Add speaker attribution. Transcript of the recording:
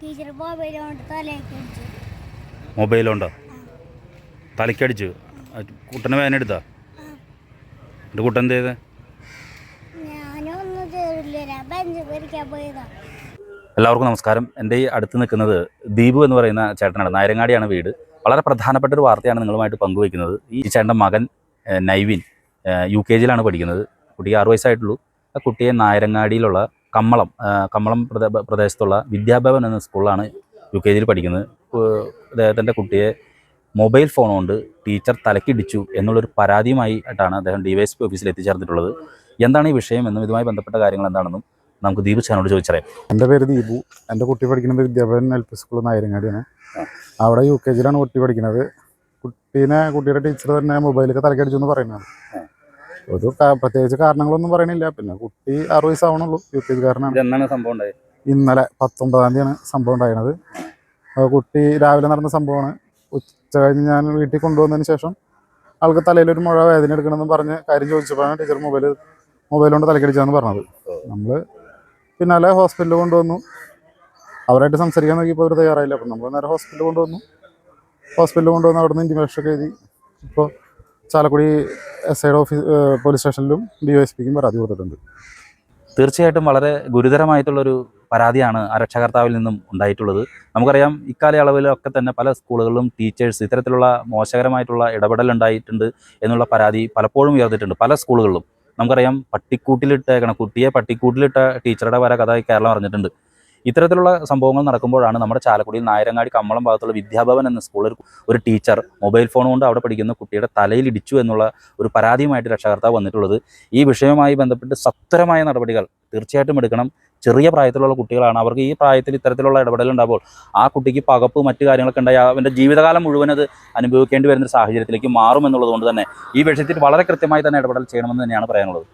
Speaker 1: Teacher മൊബൈലുകൊണ്ട് തലയൊക്കെ അടിച്ചു.
Speaker 2: മൊബൈലുണ്ടോ? തലയ്ക്കടിച്ചു. കുട്ടനെ വേദന എടുത്താ? എൻ്റെ കുട്ടൻ എന്ത് ചെയ്തേ?
Speaker 1: ഞാനൊന്നും ചെയ്തില്ല, ബെഞ്ച് പറിക്കാൻ പോയതാ.
Speaker 2: എല്ലാവർക്കും നമസ്കാരം. എൻ്റെ ഈ അടുത്ത് നിൽക്കുന്നത് ദീപു എന്ന് പറയുന്ന ചേട്ടനാണ്. നായരങ്ങാടിയാണ് വീട്. വളരെ പ്രധാനപ്പെട്ട ഒരു വാർത്തയാണ് നിങ്ങളുമായിട്ട് പങ്കുവയ്ക്കുന്നത്. ഈ ചേട്ടൻ്റെ മകൻ നൈവിൻ UKG-യിലാണ് പഠിക്കുന്നത്. കുട്ടിക്ക് 6 വയസ്സായിട്ടുള്ളൂ. ആ കുട്ടിയെ നായരങ്ങാടിയിലുള്ള കമ്മളം പ്രദേശത്തുള്ള വിദ്യാഭവൻ എന്ന സ്കൂളിലാണ് UKG-യിൽ പഠിക്കുന്നത്. അദ്ദേഹത്തിൻ്റെ കുട്ടിയെ മൊബൈൽ ഫോൺ കൊണ്ട് ടീച്ചർ തലക്കിടിച്ചു എന്നുള്ളൊരു പരാതിയുമായിട്ടാണ് അദ്ദേഹം DYSP ഓഫീസിൽ എത്തിച്ചേർന്നിട്ടുള്ളത്. എന്താണ് ഈ വിഷയം എന്നും ഇതുമായി ബന്ധപ്പെട്ട കാര്യങ്ങൾ എന്താണെന്നും നമുക്ക് ദീപു ചാനോട് ചോദിച്ചറിയാം.
Speaker 3: എൻ്റെ പേര് ദീപു. എൻ്റെ കുട്ടി പഠിക്കുന്നത് വിദ്യാഭവൻ LP സ്കൂൾ നായരങ്ങാടിയാണ്. അവിടെ UKG-യിലാണ് കുട്ടി പഠിക്കുന്നത്. കുട്ടിയുടെ ടീച്ചർ തന്നെ മൊബൈലൊക്കെ തലക്കടിച്ചു എന്ന് പറയുന്നത്. ഒരു പ്രത്യേകിച്ച് കാരണങ്ങളൊന്നും പറയണില്ല. പിന്നെ കുട്ടി 6 വയസ്സാവണുള്ളൂ. UKG-കാരനാണ്.
Speaker 2: എന്നാണ് സംഭവം ഉണ്ടായത്?
Speaker 3: ഇന്നലെ 19-ാം തീയതിയാണ് സംഭവം ഉണ്ടായിരുന്നത്. കുട്ടി രാവിലെ നടന്ന സംഭവമാണ്. ഉച്ച കഴിഞ്ഞ് ഞാൻ വീട്ടിൽ കൊണ്ടുവന്നതിന് ശേഷം ആൾക്ക് തലയിലൊരു മുഴ വേദന എടുക്കണമെന്ന് പറഞ്ഞ് കാര്യം ചോദിച്ചപ്പോഴാണ് ടീച്ചർ മൊബൈൽ കൊണ്ട് തലക്കടിച്ചതെന്ന് പറഞ്ഞത്. നമ്മൾ പിന്നാലെ ഹോസ്പിറ്റലിൽ കൊണ്ടുവന്നു. അവരായിട്ട് സംസാരിക്കാൻ നോക്കിയപ്പോൾ അവർ തയ്യാറായില്ല. അപ്പം നമ്മൾ നേരെ ഹോസ്പിറ്റലിൽ കൊണ്ടുവന്നു അവിടെ നിന്ന് ഇൻറ്റിമേഷനൊക്കെ എഴുതി ഇപ്പോൾ ചാലക്കുടി SIയുടെ പോലീസ് സ്റ്റേഷനിലും DYSPക്കും പരാതി കൊടുത്തിട്ടുണ്ട്.
Speaker 2: തീർച്ചയായിട്ടും വളരെ ഗുരുതരമായിട്ടുള്ളൊരു പരാതിയാണ് ആ രക്ഷകർത്താവിൽ നിന്നും ഉണ്ടായിട്ടുള്ളത്. നമുക്കറിയാം, ഇക്കാലയളവിലൊക്കെ തന്നെ പല സ്കൂളുകളിലും ടീച്ചേഴ്സ് ഇത്തരത്തിലുള്ള മോശകരമായിട്ടുള്ള ഇടപെടൽ ഉണ്ടായിട്ടുണ്ട് എന്നുള്ള പരാതി പലപ്പോഴും ഉയർന്നിട്ടുണ്ട്. പല സ്കൂളുകളിലും നമുക്കറിയാം, കുട്ടിയെ പട്ടിക്കൂട്ടിലിട്ട ടീച്ചറുടെ വരെ കഥ കേരളം അറിഞ്ഞിട്ടുണ്ട്. ഇത്തരത്തിലുള്ള സംഭവങ്ങൾ നടക്കുമ്പോഴാണ് നമ്മുടെ ചാലക്കുടിയിൽ നായരങ്ങാടി കമ്മളം ഭാഗത്തുള്ള വിദ്യാഭവൻ എന്ന സ്കൂളിൽ ഒരു ടീച്ചർ മൊബൈൽ ഫോൺ കൊണ്ട് അവിടെ പഠിക്കുന്ന കുട്ടിയുടെ തലയിൽ ഇടിച്ചു എന്നുള്ള ഒരു പരാതിയുമായിട്ട് രക്ഷകർത്താവ് വന്നിട്ടുള്ളത്. ഈ വിഷയവുമായി ബന്ധപ്പെട്ട് സത്വരമായ നടപടികൾ തീർച്ചയായിട്ടും എടുക്കണം. ചെറിയ പ്രായത്തിലുള്ള കുട്ടികളാണ്. അവർക്ക് ഈ പ്രായത്തിൽ ഇത്തരത്തിലുള്ള ഇടപെടൽ ഉണ്ടാകുമ്പോൾ ആ കുട്ടിക്ക് പകപ്പ് മറ്റു കാര്യങ്ങളൊക്കെ ഉണ്ടായി അവൻ്റെ ജീവിതകാലം മുഴുവൻ അത് അനുഭവിക്കേണ്ടി വരുന്ന സാഹചര്യത്തിലേക്ക് മാറുമെന്നുള്ളത് കൊണ്ട് തന്നെ ഈ വിഷയത്തിൽ വളരെ കൃത്യമായി തന്നെ ഇടപെടൽ ചെയ്യണമെന്ന് തന്നെയാണ് പറയാനുള്ളത്.